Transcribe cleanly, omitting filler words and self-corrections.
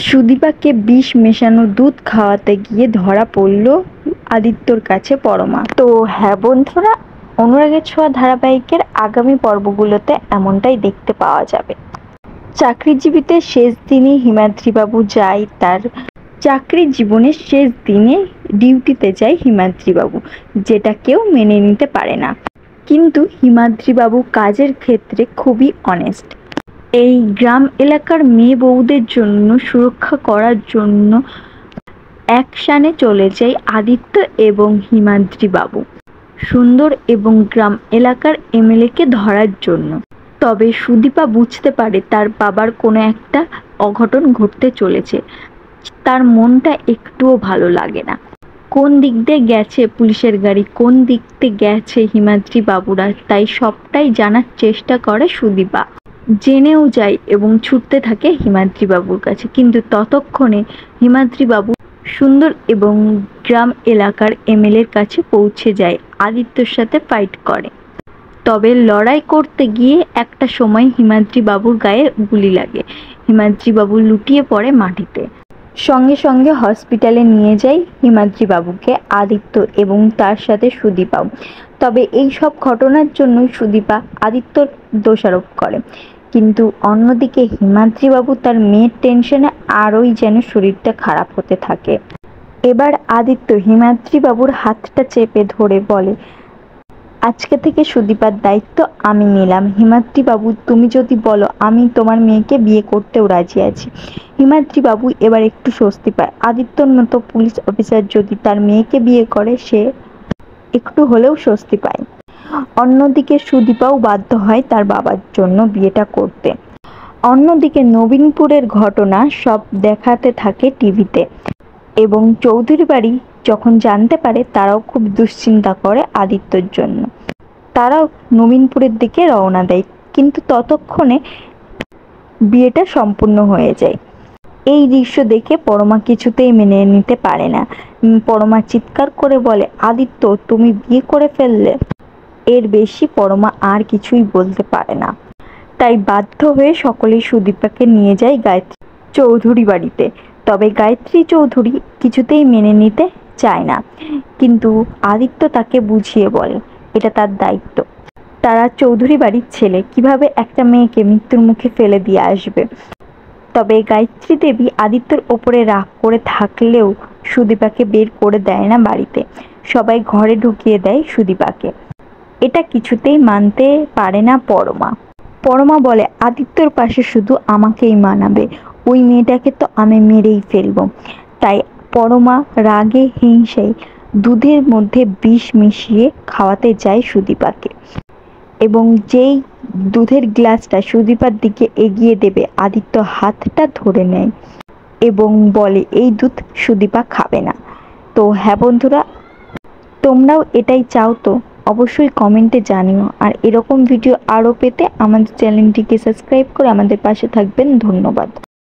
সুদীপাকে বিষ মেশানো দুধ খাওয়াতে গিয়ে ধরা পড়ল আদিত্যর কাছে পরমা। তো হ্যাঁ বন্ধুরা, অনুরাগের ছোঁয়া ধারাবাহিকের আগামী পর্বগুলোতে এমনটাই দেখতে পাওয়া যাবে। চাকরিজীবীতে শেষ দিনে হিমাদ্রিবাবু যায় তার চাকরি জীবনের শেষ দিনে ডিউটিতে যায় হিমাদ্রিবাবু, যেটা কেউ মেনে নিতে পারে না। কিন্তু হিমাদ্রিবাবু কাজের ক্ষেত্রে খুবই অনেস্ট। এই গ্রাম এলাকার মেয়ে বউদের জন্য সুরক্ষা করার জন্য অ্যাকশানে চলে যায় আদিত্য এবং হিমাদ্রিবাবু সুন্দর এবং গ্রাম এলাকার এমএলএকে ধরার জন্য। তবে সুদীপা বুঝতে পারে তার বাবার কোনো একটা অঘটন ঘটতে চলেছে। তার মনটা একটুও ভালো লাগে না। কোন দিক দিয়ে গেছে পুলিশের গাড়ি, কোন দিক দিয়ে গেছে হিমাদ্রি বাবুরা, তাই সবটাই জানার চেষ্টা করে সুদীপা। জেনেও যায় এবং ছুটতে থাকে হিমাদ্রি বাবুর কাছে। কিন্তু ততক্ষণে হিমাদ্রি বাবু সুন্দর এবং গ্রাম এলাকার এমএলএর কাছে পৌঁছে যায়, আদিত্যর সাথে ফাইট করে। তবে লড়াই করতে গিয়ে একটা সময় হিমাদ্রি বাবুর গায়ে গুলি লাগে। হিমাদ্রি বাবু লুটিয়ে পড়ে মাটিতে। সঙ্গে সঙ্গে হসপিটালে নিয়ে যায় হিমাদ্রি বাবুকে আদিত্য এবং তার সাথে সুদীপাও। তবে এই সব ঘটনার জন্যই সুদীপা আদিত্যর দোষারোপ করে। কিন্তু অন্যদিকে হিমাদ্রি বাবু তার মেয়ের টেনশনে আরোই যেন শরীরটা খারাপ হতে থাকে। এবার আদিত্য হিমাদ্রি বাবুর হাতটা চেপে ধরে বলে, আজকে থেকে সুদীপার দায়িত্ব আমি নিলাম। হিমাদ্রি বাবু, তুমি যদি বলো আমি তোমার মেয়েকে বিয়ে করতেও রাজি আছি। হিমাদ্রি বাবু এবার একটু স্বস্তি পায়। আদিত্যর মতো পুলিশ অফিসার যদি তার মেয়েকে বিয়ে করে, সে একটু হলেও স্বস্তি পায়। অন্যদিকে সুদীপাও বাধ্য হয় তার বাবার জন্য বিয়েটা করতে। অন্যদিকে নবীনপুরের ঘটনা সব দেখাতে থাকে টিভিতে এবং চৌধুরী বাড়ি যখন জানতে পারে তারাও খুব দুশ্চিন্তা করে আদিত্যর জন্য। তারাও নবীনপুরের দিকে রওনা দেয়। কিন্তু ততক্ষণে বিয়েটা সম্পূর্ণ হয়ে যায়। এই দৃশ্য দেখে পরমা কিছুতেই মেনে নিতে পারে না। পরমা চিৎকার করে বলে, আদিত্য তুমি বিয়ে করে ফেললে। এর বেশি পরমা আর কিছুই বলতে পারে না। তাই বাধ্য হয়ে সকলেই সুদীপাকে নিয়ে যায় গায়ত্রী চৌধুরী বাড়িতে। তবে গায়ত্রী চৌধুরী কিছুতেই মেনে নিতে চায় না। কিন্তু আদিত্য তাকে বুঝিয়ে বলে এটা তার দায়িত্ব। তারা চৌধুরী বাড়ির ছেলে, কিভাবে একটা মেয়েকে মৃত্যুর মুখে ফেলে দিয়ে আসবে। তবে গায়ত্রী দেবী আদিত্যর ওপরে রাগ করে থাকলেও সুদীপাকে বের করে দেয় না বাড়িতে। সবাই ঘরে ঢুকিয়ে দেয় সুদীপাকে। এটা কিছুতেই মানতে পারে না পরমা। পরমা বলে, আদিত্যর পাশে শুধু আমাকেই মানাবে, ওই মেয়েটাকে তো আমি মেরেই ফেলবো। তাই পরমা রাগে হিংসায় দুধের মধ্যে বিষ মিশিয়ে খাওয়াতে যায় সুদীপাকে। এবং যেই দুধের গ্লাসটা সুদীপার দিকে এগিয়ে দেবে, আদিত্য হাতটা ধরে নেয় এবং বলে এই দুধ সুদীপা খাবে না। তো হ্যাঁ বন্ধুরা, তোমরাও এটাই চাও তো অবশ্যই কমেন্টে জানিও। আর এরকম ভিডিও আরও পেতে আমাদের চ্যানেলটিকে সাবস্ক্রাইব করে আমাদের পাশে থাকবেন। ধন্যবাদ।